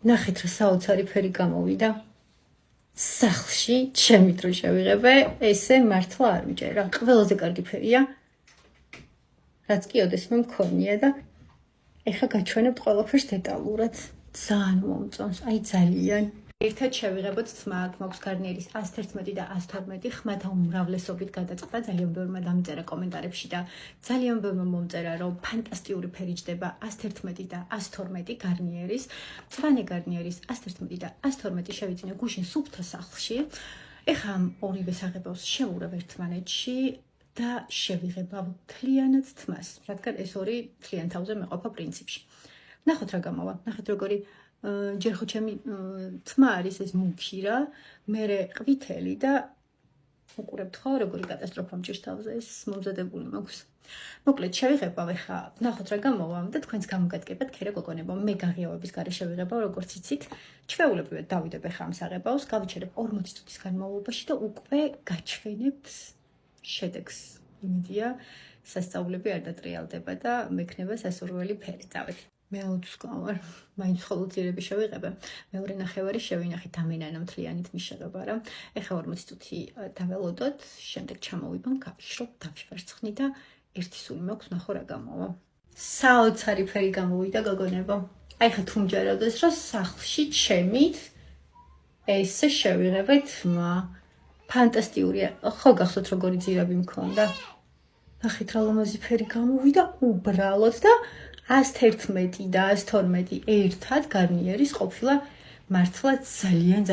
ნახეთ რა საოცარი ფერი გამოვიდა. სახლში ჩემით რო შევიღებე, ესე მართლა არ მიჭერა. ყველაზე კარგი ფერია. რაც კი ოდესმე მქონია და ეხლა გაჩვენებთ ყველაფერს დეტალურად. ძალიან მომწონს, აი ძალიან. ერთად შევიღებოთ თმა, გვაქვს გარნიერის 111 და 112, ხმათა უმრავლესობით გადაწყდა, ძალიან ბევრმა დამწერა კომენტარებში და ძალიან ბევრმა მომწერა, რომ ფანტასტიკური ფერი ჯდება 111 და 112 გარნიერის. მწვანე გარნიერის 111 და 112 შევიძინე გუშინ სუფთა სახლში. ეხლა ამ ორივე საღებავს შევურევ ერთმანეთში და შევიღებავ მთლიანად თმას, რადგან ეს ორი მთლიან თავზე მეყოფა პრინციპში. ნახოთ რა გამოვა, ნახეთ როგორი ჯერ ხო ჩემი თმა არის ეს მუქი რა, მერე ყვითელი და უყურებთ ხო როგორი კატასტროფა მჭირს თავზე, ეს მომზადებული მაქვს. მოკლედ შევიღებავ ეხლა, ნახოთ რა გამოვა და თქვენს გამოგადგებათ ქერე გოგონებო. მე გაღიავების გარეშე შევიღებავ როგორც იცით, ჩვეულებრივად დავიდებ ეხლა ამ საღებავს, გავიჩერებ 40 წუთის განმავლობაში და უკვე გაჩვენებთ შედეგს. იმედია, სასწაულები არ დატრიალდება და მექნება სასურველი ფერი. წავით. მე აუცილებლად ვარ, მაინც მხოლოდ ძირები შევიღებე. მეორე ნახევარი შევინახეთ ამენანა მთლიანით მიშაღება რა. ეხლა 40 წუთი დაველოდოთ, შემდეგ ჩამოვიბან, გავიშრობ, დავშევერცხნი და ერთი სული მაქვს, ნახო რა გამოვა. საოცარი ფერი გამოვიდა გოგონებო. აი ხა თუ მჯეროდეს, რომ სახლში ჩემით ესე შევიღებე თმა. ფანტასტიკურია. ხო გახსოვთ როგორი ძირები მქონდა? ნახეთ რა ლამაზი ფერი გამოვიდა, უბრალოდ და 111 და 112 ერთად გარნიერის ყოფილა მართლა ძალიან